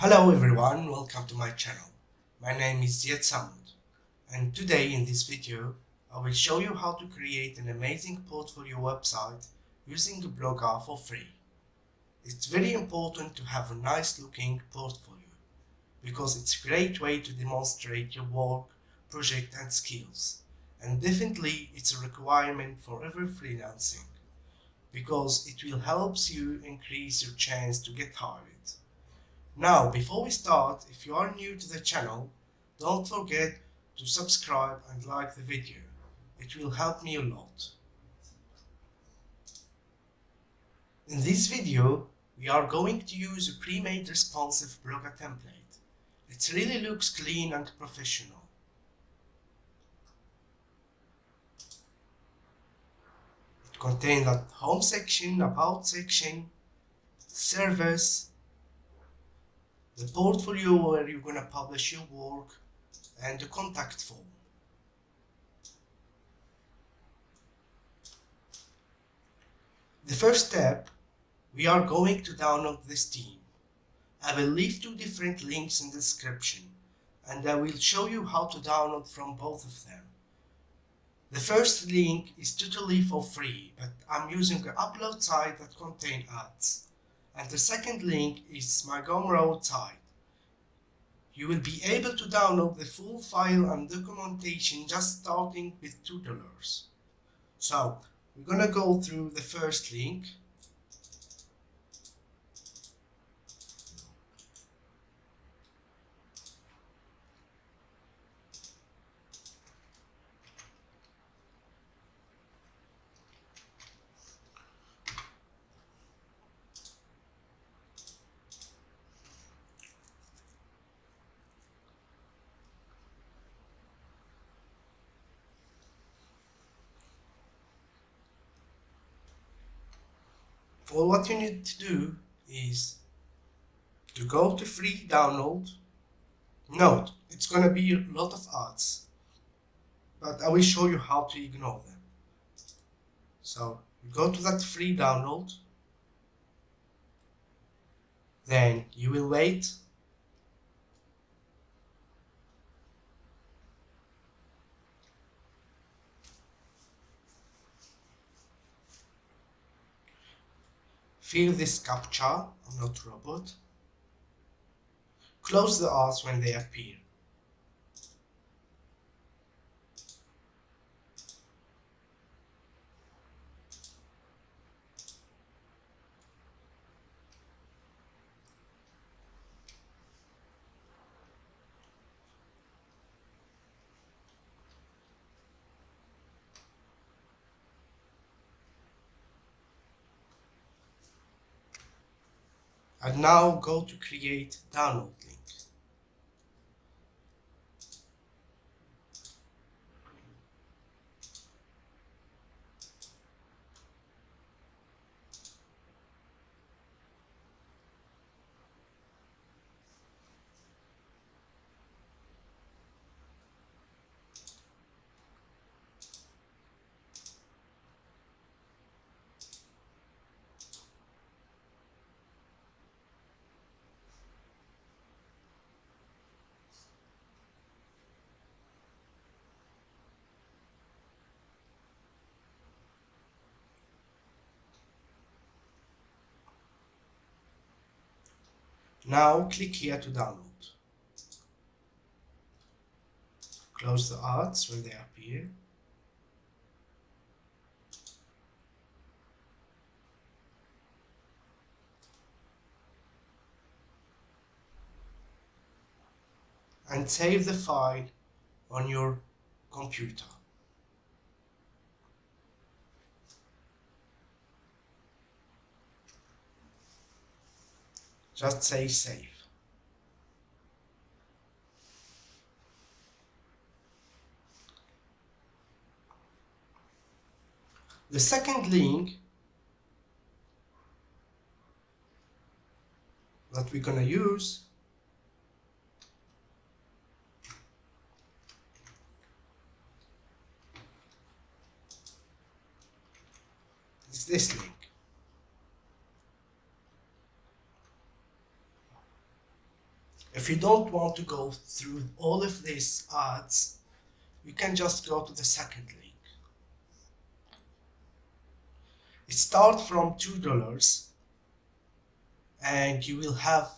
Hello everyone, welcome to my channel. My name is Ziad Samud, and today in this video I will show you how to create an amazing portfolio website using Blogger for free. It's very important to have a nice looking portfolio because it's a great way to demonstrate your work, project and skills, and definitely it's a requirement for every freelancing because it will help you increase your chance to get hired. Now, before we start, if you are new to the channel, don't forget to subscribe and like the video. It will help me a lot. In this video, we are going to use a pre-made responsive blogger template. It really looks clean and professional. It contains a home section, about section, service, the portfolio where you're going to publish your work, and the contact form. The first step, we are going to download this theme. I will leave two different links in the description and I will show you how to download from both of them. The first link is totally for free, but I'm using an upload site that contains ads. And the second link is my Gumroad site. You will be able to download the full file and documentation just starting with $2. So we're gonna go through the first link. All what you need to do is to go to free download. Note, it's gonna be a lot of ads, but I will show you how to ignore them. So you go to that free download, then you will wait. Fill this captcha, I'm not a robot. Close the ads when they appear. And now go to create download link. Now click here to download. Close the ads when they appear. And save the file on your computer. Just say save. The second link that we're gonna use is this link. If you don't want to go through all of these ads, you can just go to the second link. It starts from $2 and you will have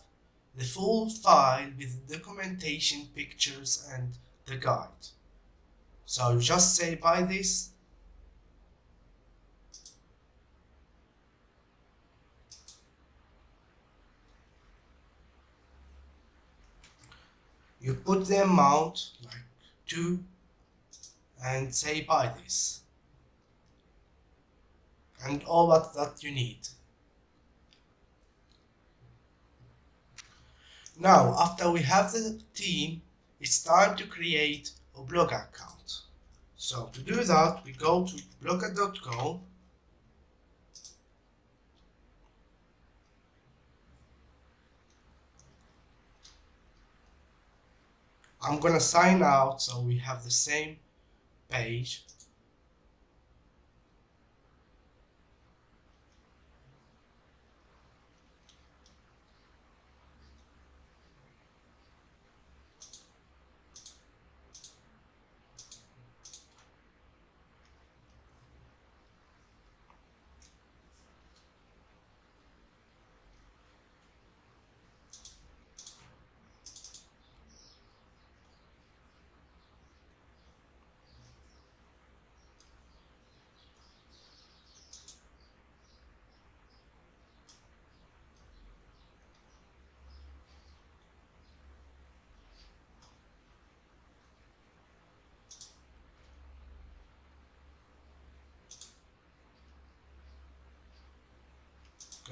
the full file with documentation, pictures and the guide. So you just say buy this. You put the amount like 2 and say buy this and all that you need. Now after we have the theme, it's time to create a blog account. So to do that, we go to blogger.com. I'm gonna sign out so we have the same page.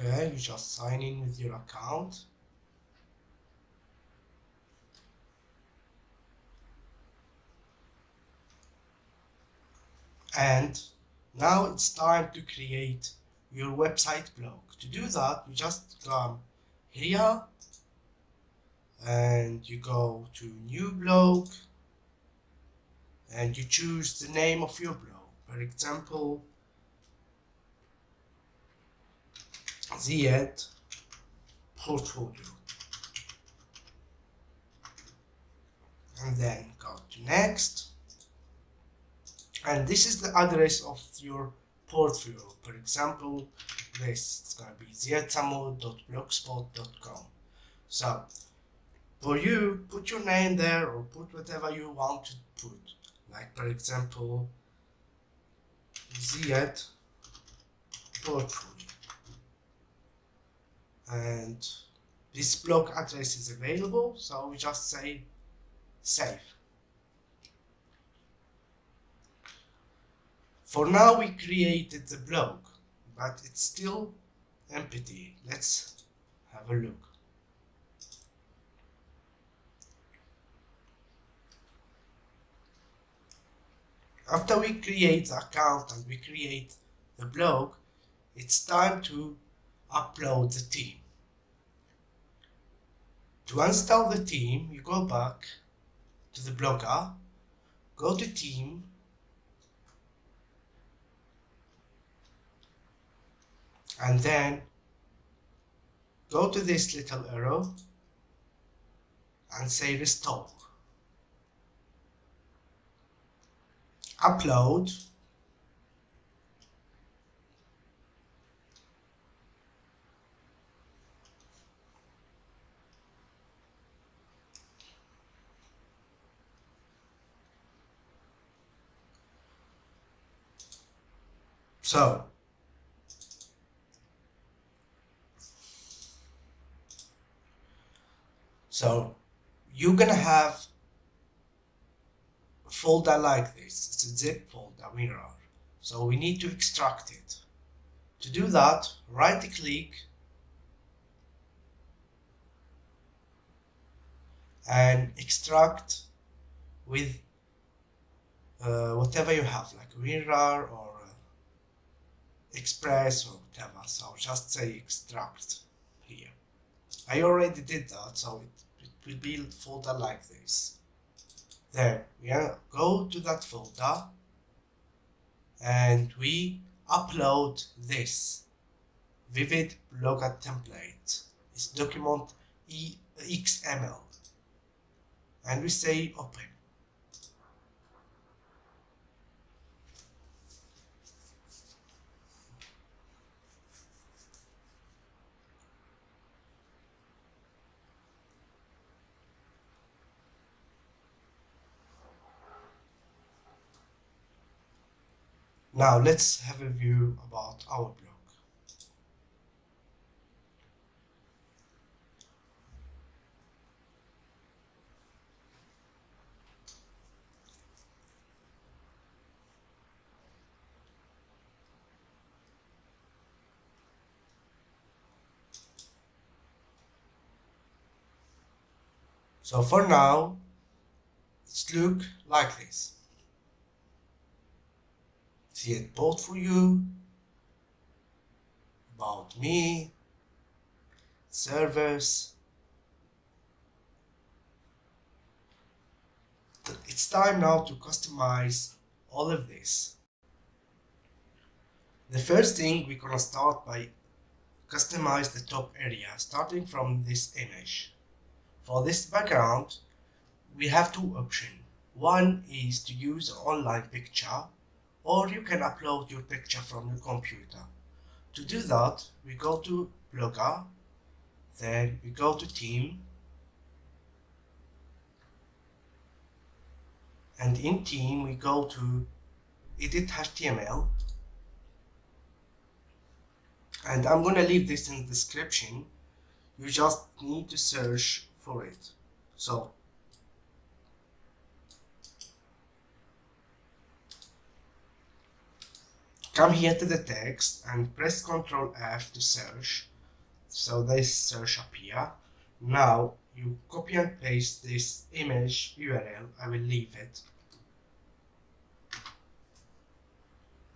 Okay, you just sign in with your account. And now it's time to create your website blog. To do that, you just come here and you go to new blog and you choose the name of your blog. For example, the portfolio. And then go to next. And this is the address of your portfolio. For example, this is gonna be ziadsamud.blogspot.com. So for you, put your name there or put whatever you want to put. Like for example, Ziad portfolio. And this blog address is available, so we just say save. For now we created the blog, but it's still empty. Let's have a look. After we create the account and we create the blog, it's time to upload the theme. To install the theme, you go back to the Blogger, go to theme, and then go to this little arrow and say restore. Upload. So you're gonna have a folder like this. It's a zip folder, mirror. So we need to extract it. To do that, right click and extract with whatever you have, like mirror or express or whatever. So just say extract here. I already did that, so it will be a folder like this. Then we go to that folder and we upload this vivid blogger template. It's document XML. and we say open. Now let's have a view about our blog. So for now, it's look like this. See it both for you, about me, servers. It's time now to customize all of this. The first thing we're gonna start by customize the top area, starting from this image. For this background, we have two options. One is to use an online picture, or you can upload your picture from your computer. To do that, we go to Blogger, then we go to Theme, and in Theme we go to Edit HTML, and I'm gonna leave this in the description. You just need to search for it. So come here to the text and press Ctrl F to search. So this search appear. Now you copy and paste this image URL. I will leave it.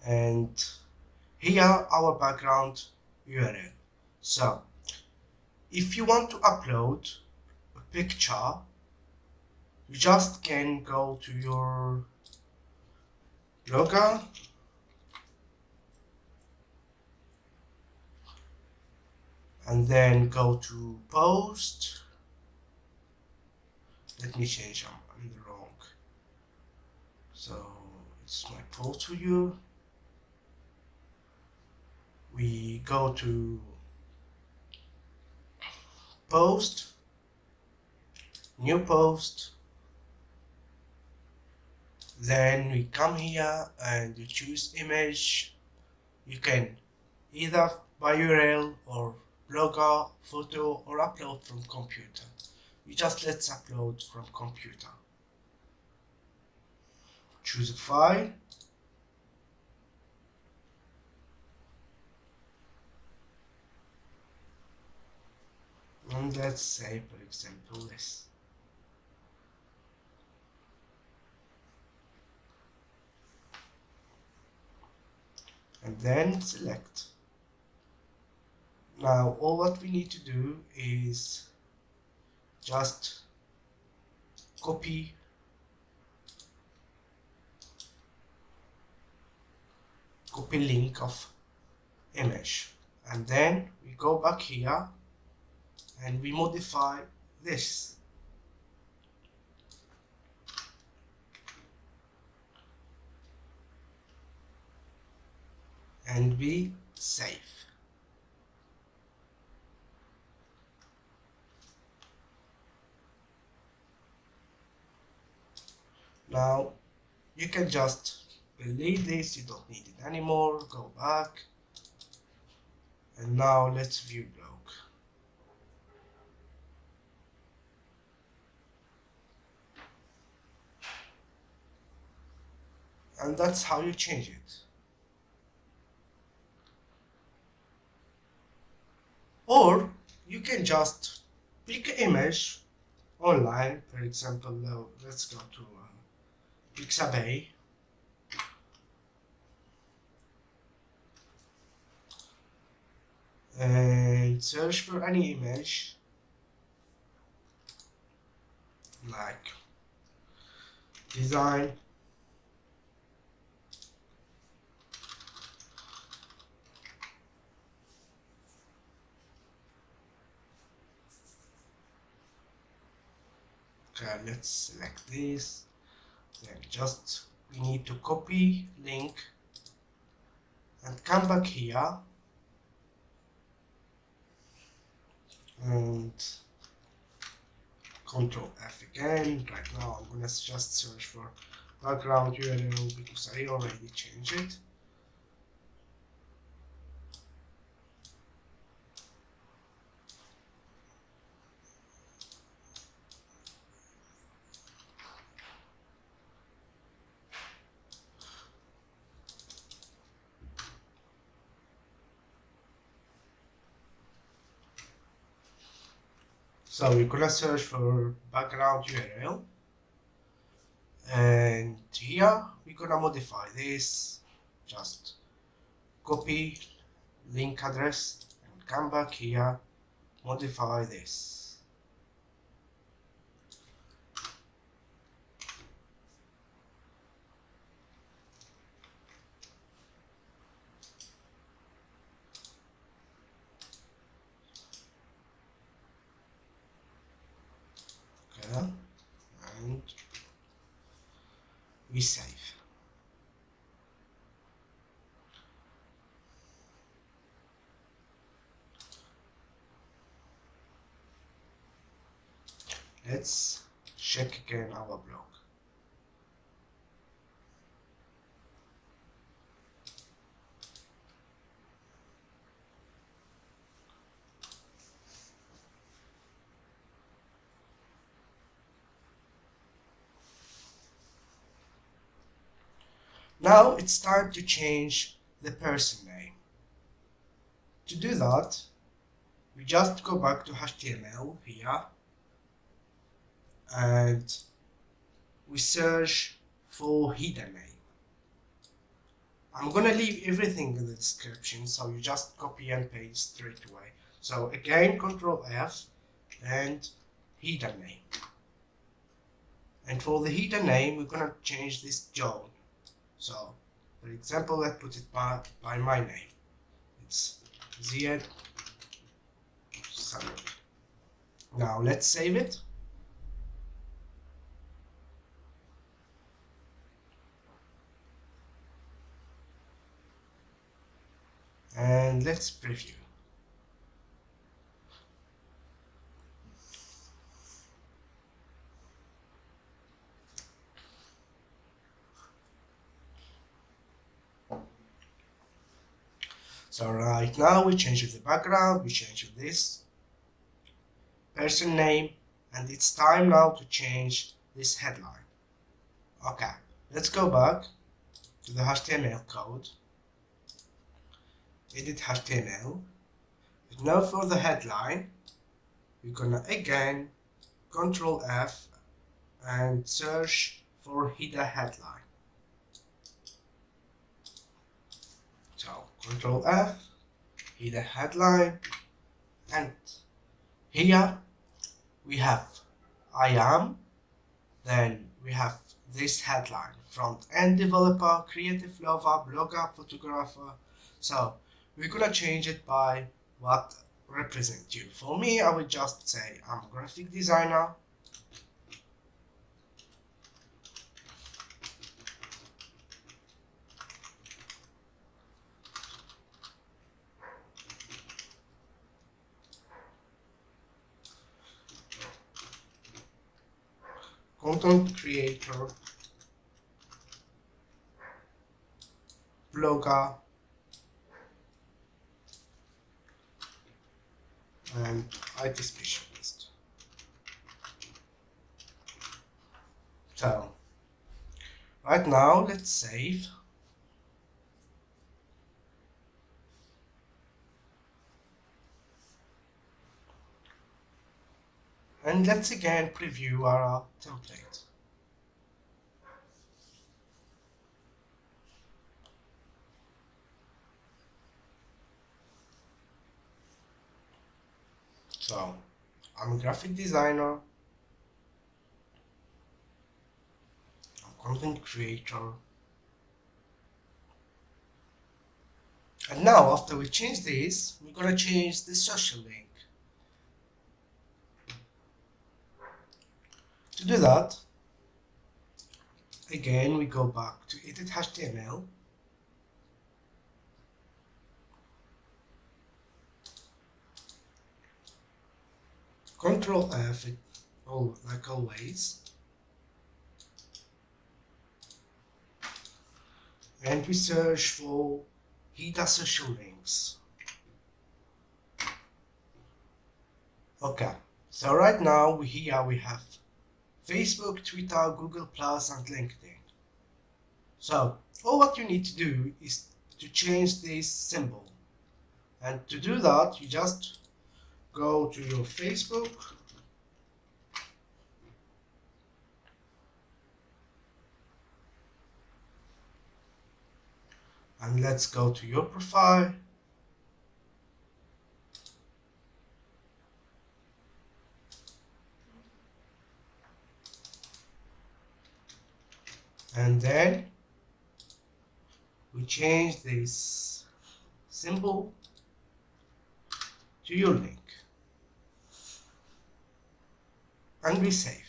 And here our background URL. So if you want to upload a picture, you just can go to your Blogger, and then go to post. Let me change, I'm in the wrong. So it's my post for you. We go to post, new post, then we come here and you choose image. You can either by URL or Blogger, photo, or upload from computer. Let's upload from computer. Choose a file, and let's say, for example, this. And then select. Now all what we need to do is just copy link of image, and then we go back here and we modify this. And we save. Now you can just delete this, you don't need it anymore, go back, and now let's view blog. And that's how you change it. Or you can just pick an image online, for example, let's go to Pixabay. And search for any image like design, Okay, let's select this. Then we need to copy link and come back here and Control F again. Right now I'm gonna just search for background URL because I already changed it. So we're gonna search for background URL, and here we're gonna modify this. Just copy link address and come back here, modify this. Okay, and we save. Let's check again our blog. Now it's time to change the person name. To do that, we just go back to HTML here and we search for header name. I'm gonna leave everything in the description, so you just copy and paste straight away. So again, Control F and header name. And for the header name, we're gonna change this John. So, for example, let's put it by my name. It's Ziad Samud. Now let's save it. And let's preview. So right now we change the background, we change this person name, and it's time now to change this headline. Okay, let's go back to the HTML code, edit HTML, and now for the headline, we're gonna again Control F and search for header headline. So Control F, header headline, and here we have I am, then we have this headline, front-end developer, creative lover, blogger, photographer. So we're gonna change it by what represents you. For me, I would just say I'm a graphic designer, content creator, blogger, and IT specialist. So right now let's save. And let's again preview our template. So I'm a graphic designer, I'm a content creator. And now after we change this, we're gonna change the social link. To To do that, again we go back to edit HTML, Control F, like always, and we search for header social links. Okay, so right now here we have Facebook, Twitter, Google Plus, and LinkedIn. So all what you need to do is to change this symbol, and to do that you just go to your Facebook, and let's go to your profile, and then we change this symbol to your link, and we save.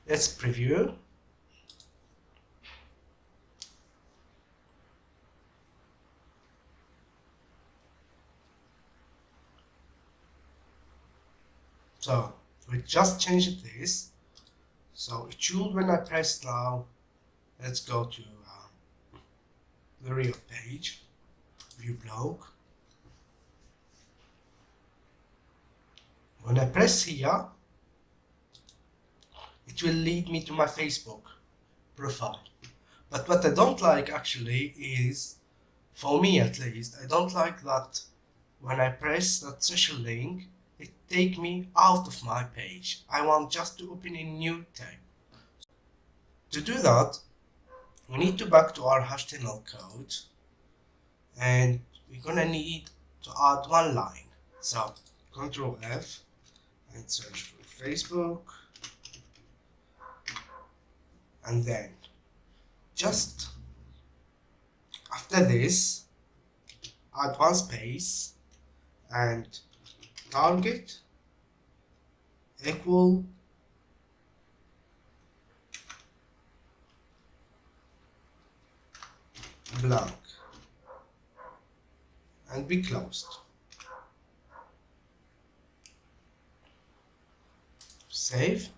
Let's preview. So we just changed this. So it should, when I press now, let's go to the real page, view blog. When I press here, it will lead me to my Facebook profile. But what I don't like actually is, for me at least, I don't like that when I press that social link, it take me out of my page. I want just to open a new tab. To do that, we need to back to our HTML code, and we're gonna need to add one line. So Control F and search for Facebook, and then just after this add one space and target equal blank, and be closed. Save.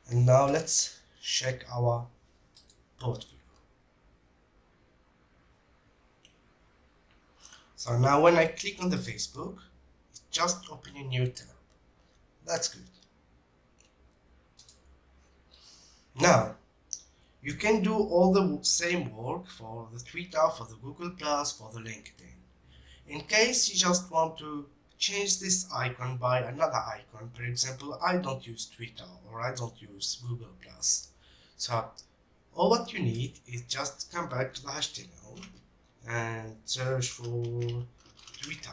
And now let's check our portfolio. So now when I click on the Facebook, it just open a new tab. That's good. Now you can do all the same work for the Twitter, for the Google Plus, for the LinkedIn. In case you just want to change this icon by another icon, for example, I don't use Twitter or I don't use Google Plus. So all what you need is just come back to the HTML and search for Twitter.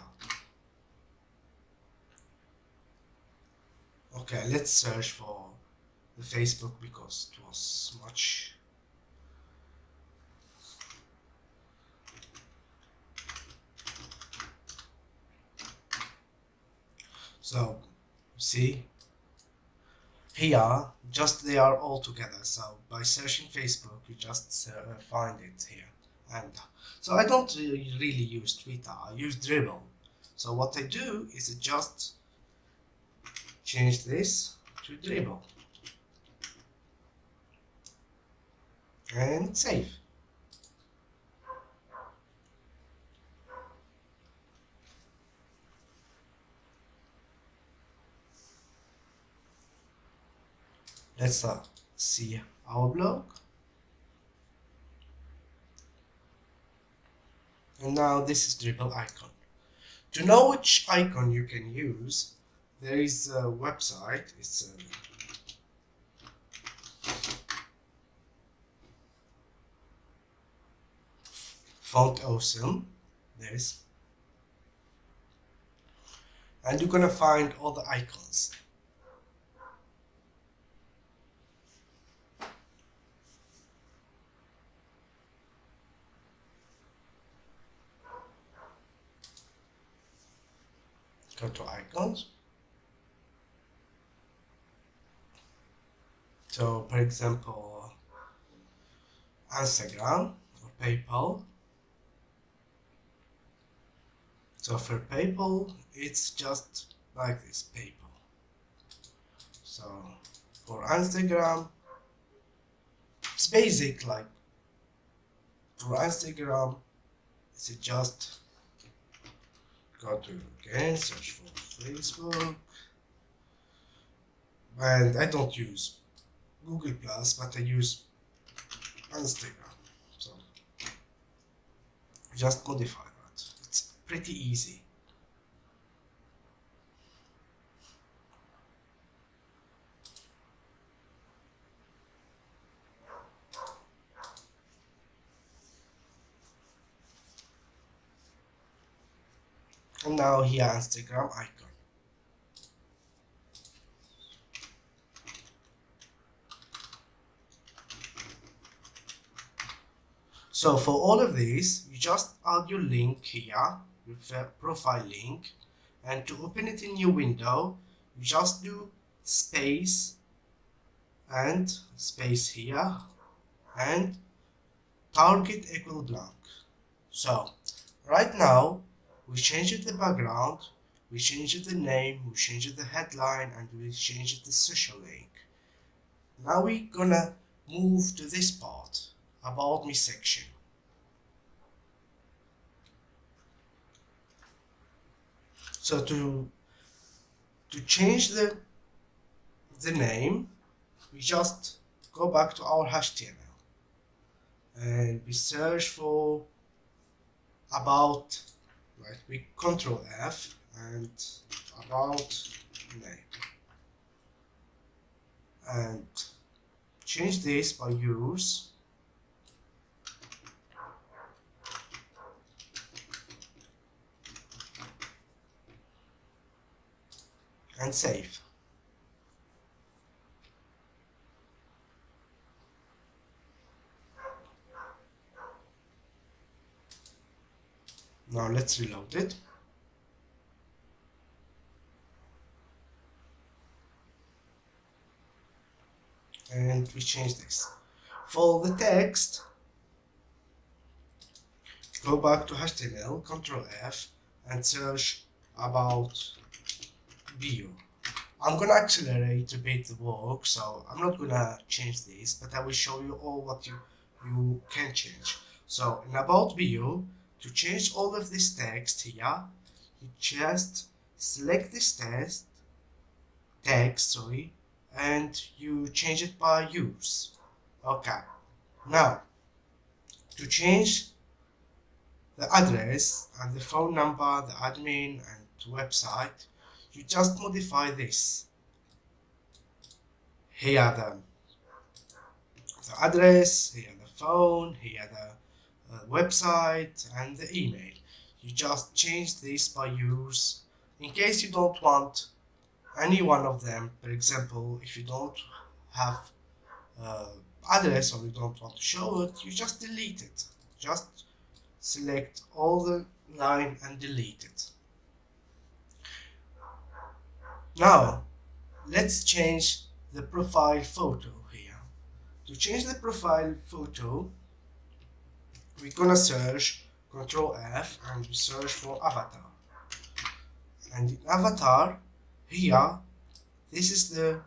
Okay, let's search for the Facebook because it was much. So see here, just they are all together. So by searching Facebook, you just find it here. And so I don't really use Twitter. I use Dribble. So what I do is just change this to Dribble and save. Let's see our blog. And now this is Dribble icon. To know which icon you can use, there is a website. It's Font Awesome. This, and you're gonna find all the icons. go to icons. So for example, Instagram or PayPal. So for PayPal, it's just like this, PayPal. So for Instagram, it's basic, like for Instagram, it's just go to again, search for Facebook, and I don't use Google Plus, but I use Instagram. So just modify that. It's pretty easy. And now here Instagram icon. So for all of these, you just add your link here, your profile link, and to open it in your window, you just do space and space here and target equal blank. So right now we changed the background, we changed the name, we changed the headline, and we changed the social link. Now we're gonna move to this part, about me section. So to change the name, we just go back to our HTML and we search for about, right? We Control F and about name and change this by use and save. Now let's reload it. And we change this. For the text, go back to HTML, Control F, and search about bio. I'm gonna accelerate a bit the work, so I'm not gonna change this, but I will show you all what you can change. So in about bio, to change all of this text here, you just select this text, and you change it by use. Okay. Now, to change the address and the phone number, the admin and website, you just modify this. Here the address, here the phone, here the website and the email. You just change this by use. In case you don't want any one of them, for example, if you don't have uh, address or you don't want to show it, you just delete it. Just select all the line and delete it. Now let's change the profile photo here. To change the profile photo, we're gonna search Control F and we search for avatar. And in avatar, here, this is the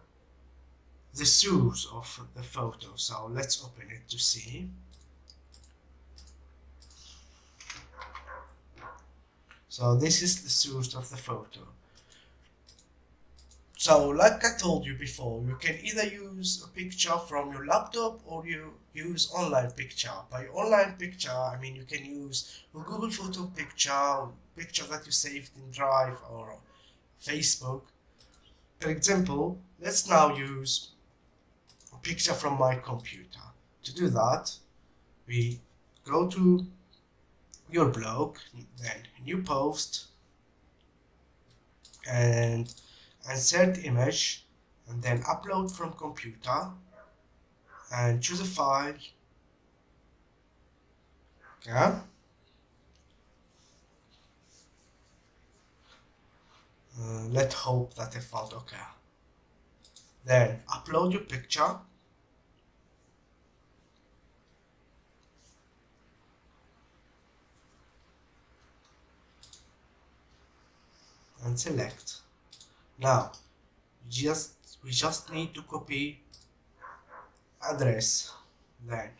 source of the photo. So let's open it to see. So this is the source of the photo. So like I told you before, you can either use a picture from your laptop or you use online picture. By online picture, I mean you can use a Google photo picture that you saved in Drive or Facebook. For example, let's now use a picture from my computer. To do that, we go to your blog, then new post, and insert image, and then upload from computer, and choose a file. Okay. Let's hope that it found okay. Then upload your picture. And select. Now we just need to copy address. Then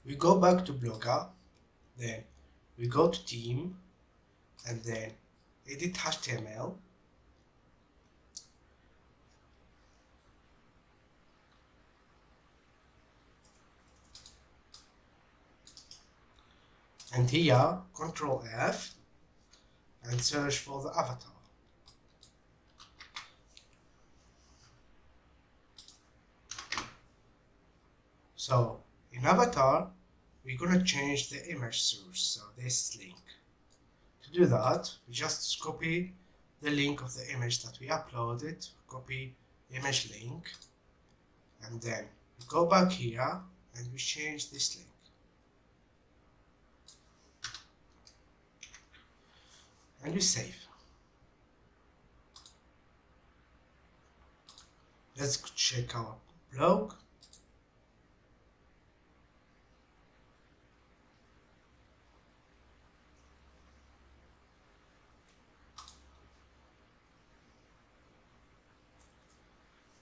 we go back to Blogger. Then we go to theme and then edit HTML. And here Control F and search for the avatar. So in avatar, we're gonna change the image source, so this link. To do that, we just copy the link of the image that we uploaded, copy image link, and then we go back here and we change this link. And we save. Let's check our blog.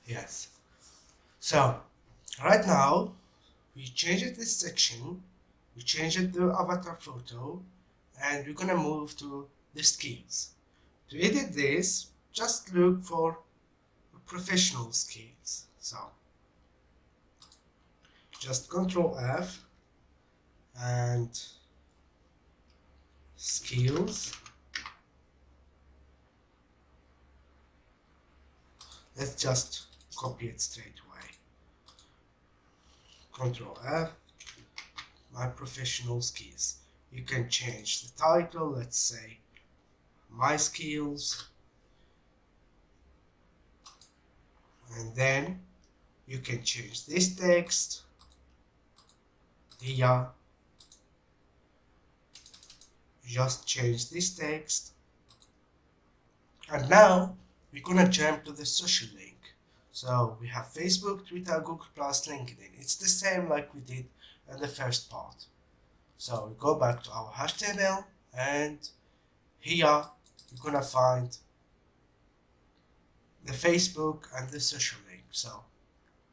Yes. So right now we changed this section, we changed the avatar photo, and we're gonna move to the skills. To edit this, just look for professional skills. So just Control F and skills. Let's just copy it straight away. Control F, my professional skills. You can change the title, let's say my skills, and then you can change this text here. Just change this text, and now we're gonna jump to the social link. So we have Facebook, Twitter, Google+, LinkedIn. It's the same like we did in the first part. So we go back to our HTML, and here you're gonna find the Facebook and the social link. So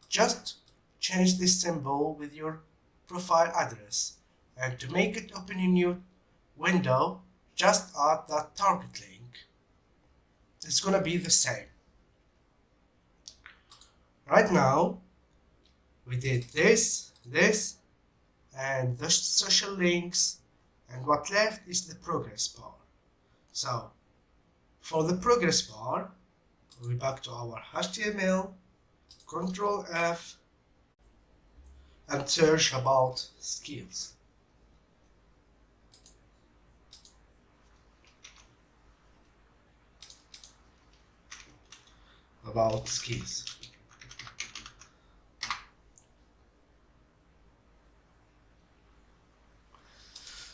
just change this symbol with your profile address, and to make it open in your window, just add that target link. It's gonna be the same. Right now we did this, and the social links, and what left is the progress bar. So for the progress bar, we'll be back to our HTML, Control F, and search about skills. About skills.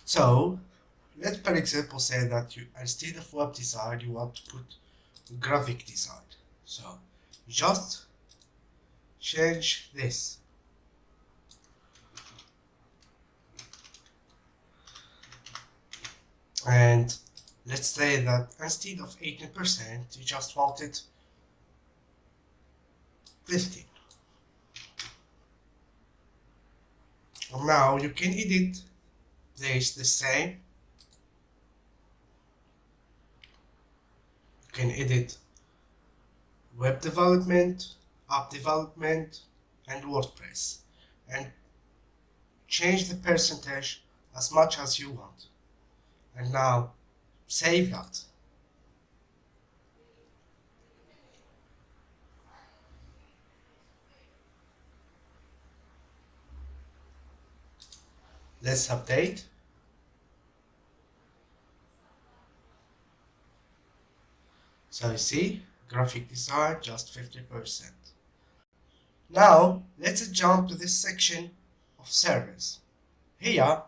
So let's, for example, say that you, instead of web design, you want to put graphic design. So just change this. And let's say that instead of 18%, you just wanted 15. And now you can edit this the same. You can edit web development, app development, and WordPress, and change the percentage as much as you want. And now save that. Let's update. So you see, graphic design just 50%. Now let's jump to this section of service. Here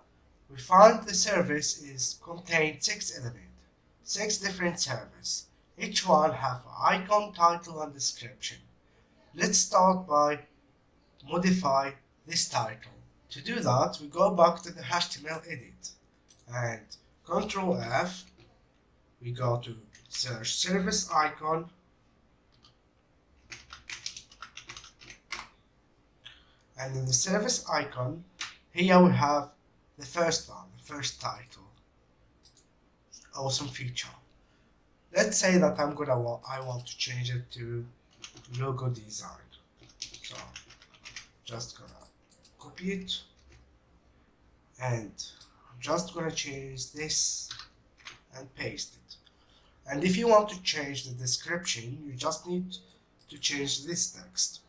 we find the service is contained 6 elements, 6 different services. Each one have icon, title and description. Let's start by modify this title. To do that, we go back to the HTML edit and Ctrl F. We go to search service icon, and in the service icon, here we have the first one, the first title. Awesome feature. Let's say that I want to change it to logo design. So just gonna copy it and I'm just gonna change this and paste it. And if you want to change the description, you just need to change this text.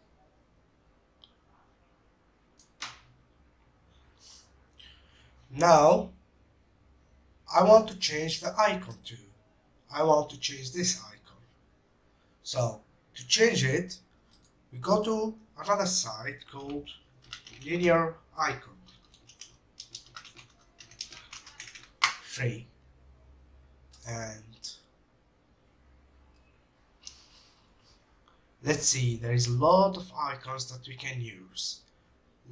Now I want to change the icon too. I want to change this icon. So to change it, we go to another site called linear icon. Free. And let's see, there is a lot of icons that we can use.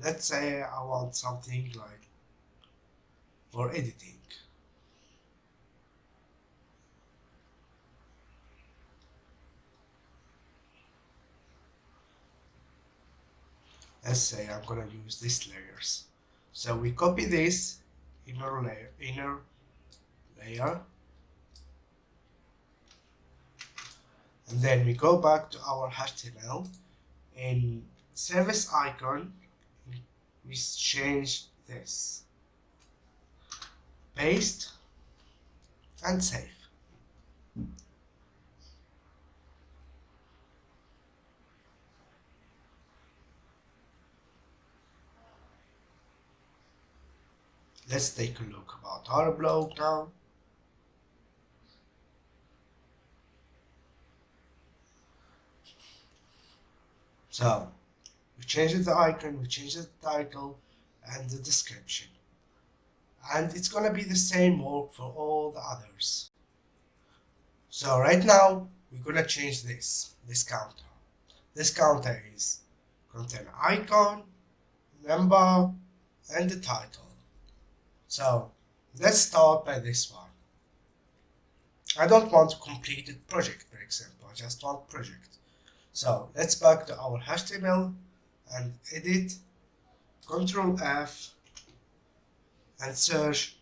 Let's say I want something like for editing. Let's say I'm gonna use these layers. So we copy this inner layer, and then we go back to our HTML. In service icon, we change this, paste and save. Let's take a look about our blog now. So we changed the icon, we changed the title and the description. And it's gonna be the same work for all the others. So right now we're gonna change this counter. This counter is contain icon, number and the title. So let's start by this one. I don't want to complete a project, for example. I just want project. So let's back to our HTML and edit, Ctrl F and search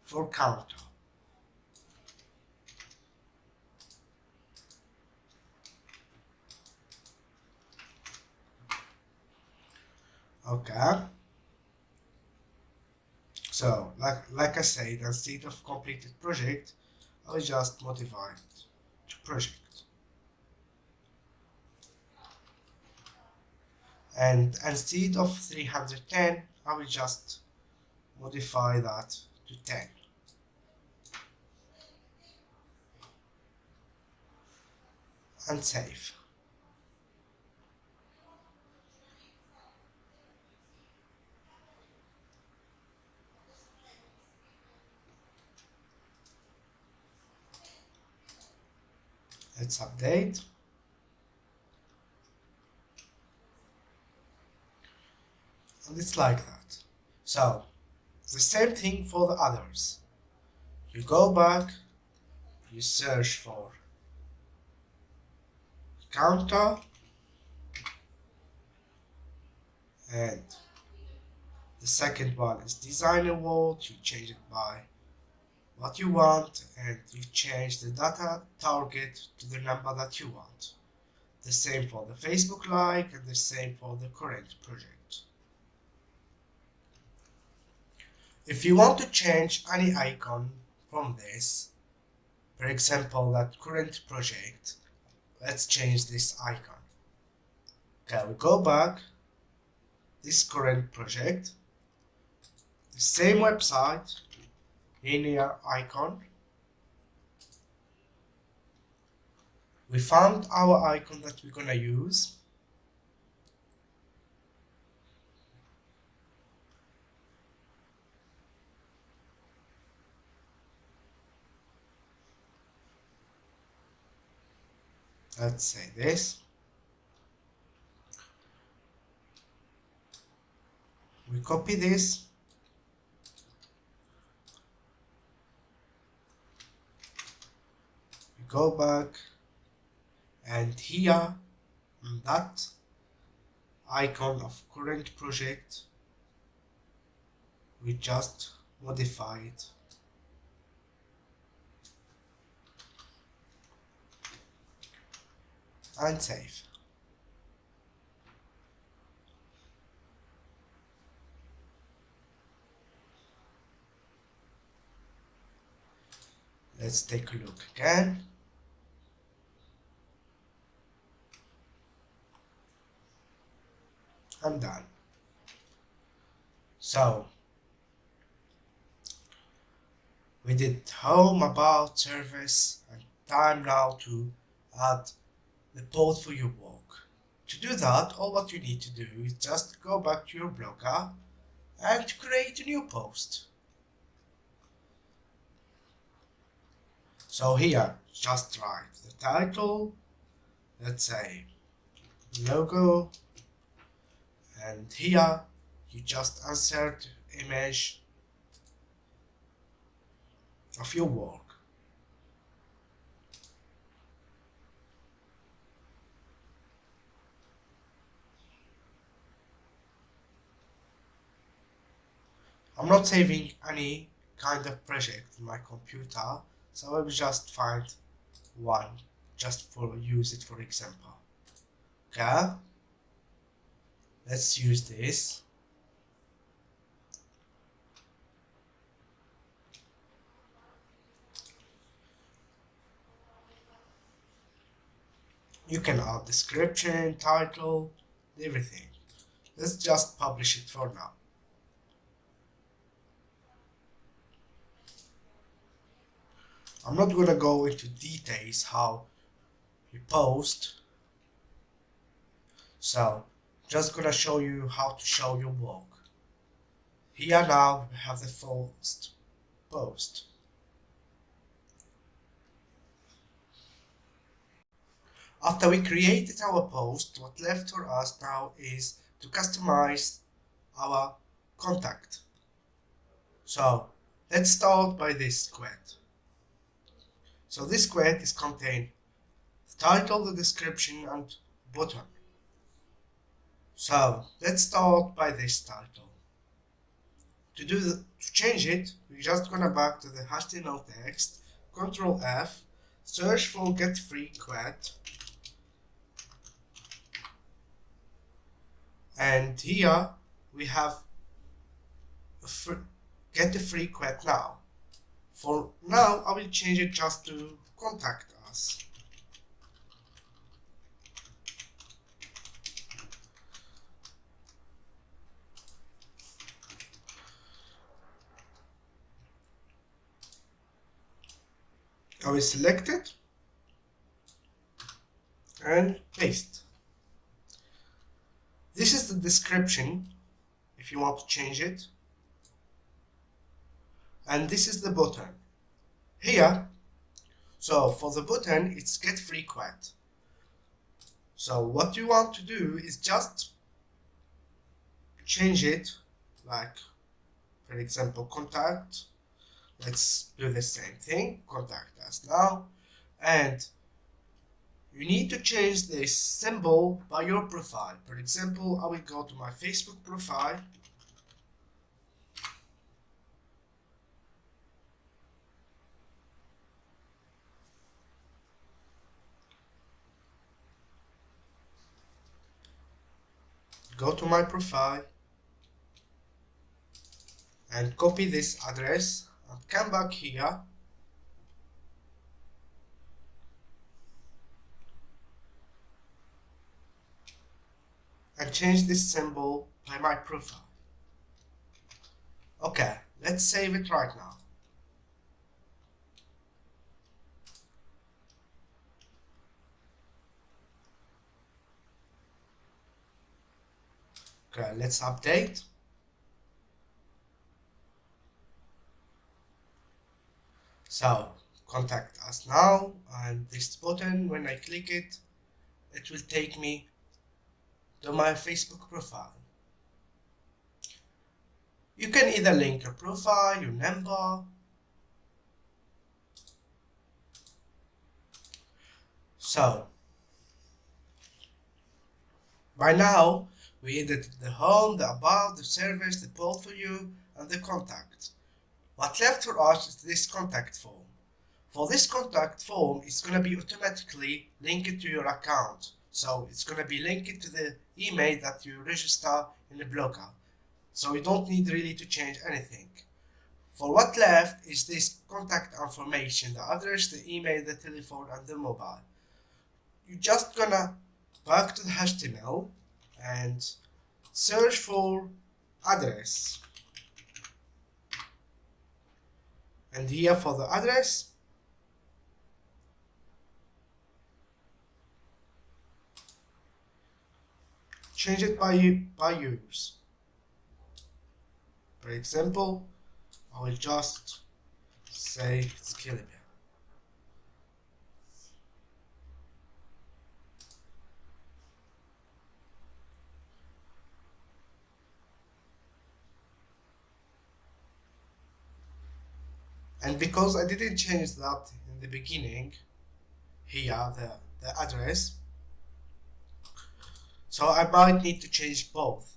for counter. Okay. So like I said, instead of completed project, I will just modify it to project. And instead of 310, I will just modify that to 10. And save. Let's update. And it's like that. So the same thing for the others. You go back, you search for counter, and the second one is design award. You change it by what you want, and you change the data target to the number that you want. The same for the Facebook like and the same for the current project. If you want to change any icon from this, for example that current project, let's change this icon. Okay, we go back, this current project, the same website, linear icon. We found our icon that we're gonna use. Let's say this. We copy this. We go back, and here on that icon of current project, we just modify it. And save. Let's take a look again. I'm done. So we did home, about, service, and time now to add the post for your work. To do that, all what you need to do is just go back to your blogger and create a new post. So here, just write the title, let's say logo, and here you just insert image of your work. I'm not saving any kind of project in my computer, so I will just find one just for use it for example. Okay, let's use this. You can add description, title, everything. Let's just publish it for now. I'm not gonna go into details how you post, so just gonna show you how to show your work. Here now we have the first post. After we created our post, what left for us now is to customize our contact. So let's start by this square. So this square is contain the title, the description, and button. So let's start by this title. To change it, we're just gonna back to the HTML text, Ctrl F, search for get free quote, and here we have get a free quote now. For now, I will change it just to contact us. I will select it and paste. This is the description if you want to change it. And this is the button. Here, so for the button, it's get free quote. So what you want to do is just change it, like for example, contact. Let's do the same thing, contact us now. And you need to change this symbol by your profile. For example, I will go to my Facebook profile. Go to my profile and copy this address and come back here and change this symbol by my profile. Okay, let's save it right now. Okay, let's update. So contact us now, and this button, when I click it, it will take me to my Facebook profile. You can either link your profile, your number. So, by now, we edited the home, the about, the service, the portfolio, and the contact. What left for us is this contact form. For this contact form, it's going to be automatically linked to your account. So it's going to be linked to the email that you register in the blogger. So you don't need really to change anything. For what left is this contact information, the address, the email, the telephone, and the mobile. You're just gonna back to the HTML and search for address. And here for the address, change it by use. For example, I will just say scalable. And because I didn't change that in the beginning, here the address, so I might need to change both.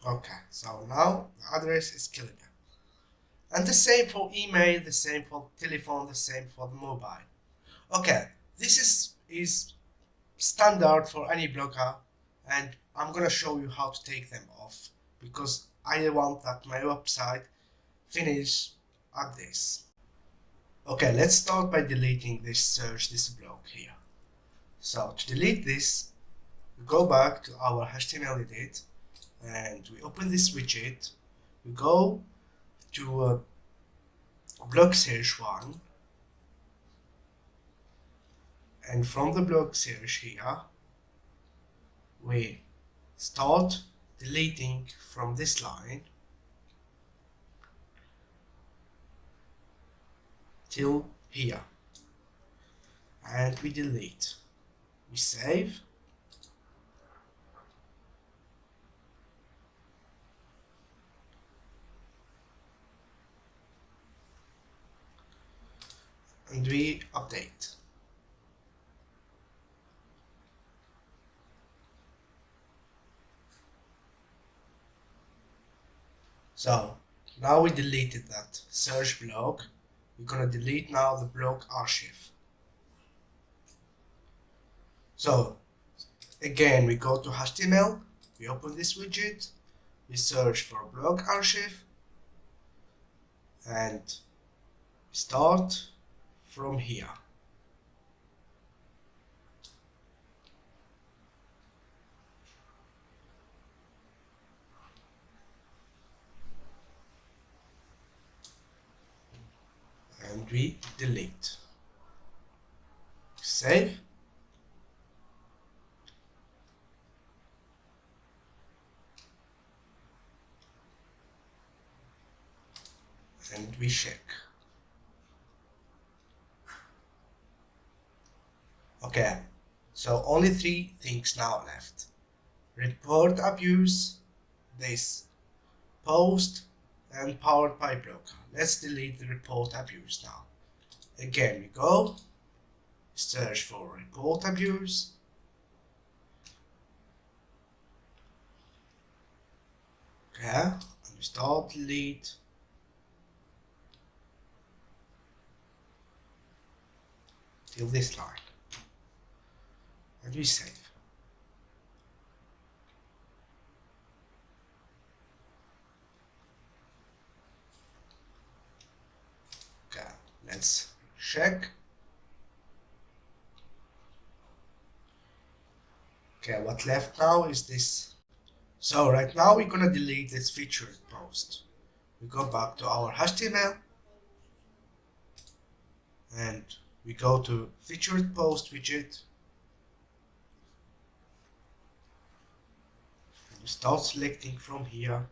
Okay, so now the address is killable. And the same for email, the same for telephone, the same for the mobile. Okay, this is standard for any blogger, and I'm gonna show you how to take them off because I want that my website finish at this. Okay, let's start by deleting this block here. So to delete this, we go back to our HTML edit and we open this widget. We go to block search one, and from the block search here, we start deleting from this line till here, and we delete. We save, and we update. So now we deleted that search block. We're gonna delete now the block archive. So again, we go to HTML, we open this widget, we search for block archive, and we start from here. And we delete. Save. And we check. Okay, so only 3 things now left. Report abuse, this, post, and powered by blocker. Let's delete the report abuse now. Again, we go, search for report abuse, okay, and we start delete. Till this line, and we save. Okay, let's check. Okay, what left now is this. So right now we're gonna delete this featured post. We go back to our HTML and we go to featured post widget and we start selecting from here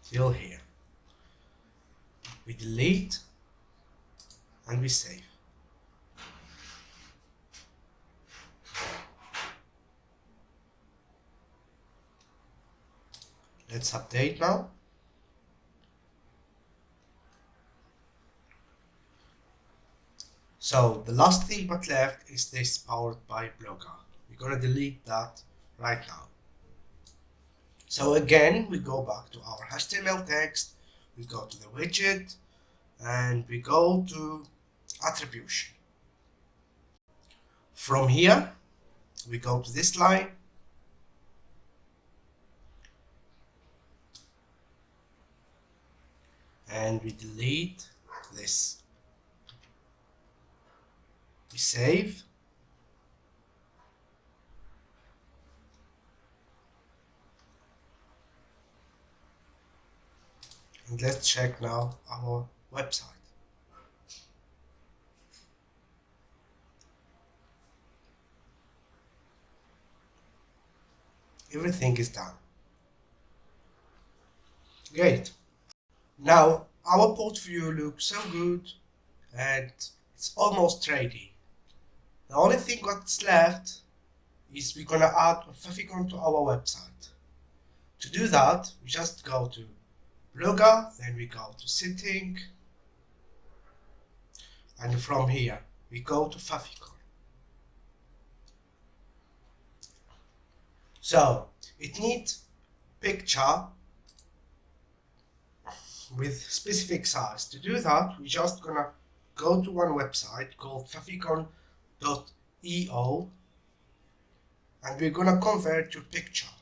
till here. We delete and we save. Let's update now. So the last thing but left is this powered by Blogger. We're gonna delete that right now. So again, we go back to our HTML text, we go to the widget, and we go to attribution. From here, we go to this line, and we delete this. We save. And let's check now our website. Everything is done. Great. Now our portfolio looks so good and it's almost ready. The only thing what's left is we're gonna add a Favicon to our website. To do that, we just go to Blogger, then we go to Setting, and from here we go to Favicon. So it needs picture with specific size. To do that, we're just gonna go to one website called favicon.io and we're gonna convert your picture.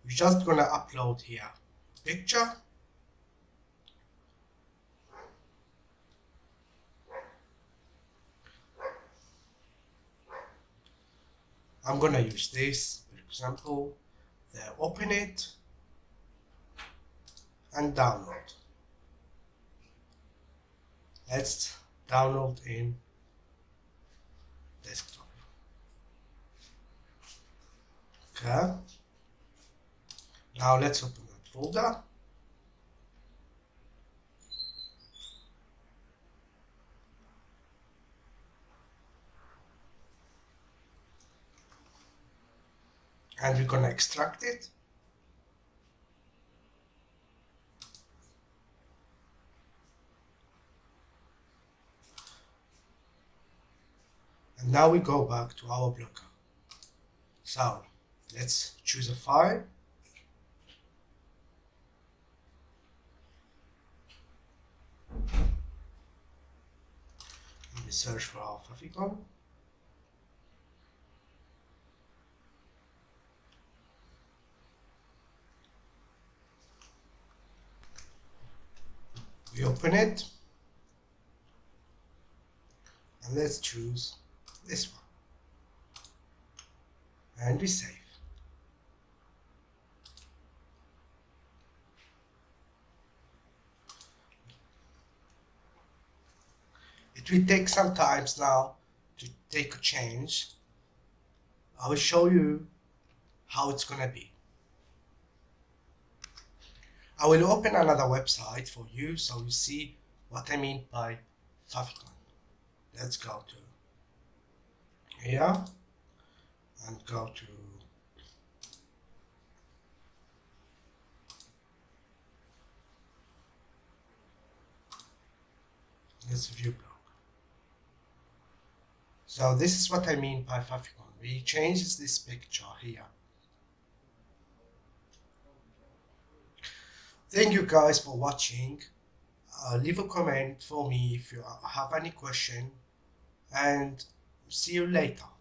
We're just gonna upload here picture. I'm gonna use this, for example, then open it and download. Let's download in desktop. Okay. Now let's open that folder. And we're gonna extract it. And now we go back to our Blogger. So let's choose a file. And we search for our Favicon. We open it. And let's choose this one. And we save. It will take some time now to take a change. I will show you how it's gonna be. I will open another website for you so you see what I mean by Favicon. Let's go to here and go to this view block. So this is what I mean by Favicon. We change this picture here. Thank you guys for watching. Leave a comment for me if you have any question and see you later.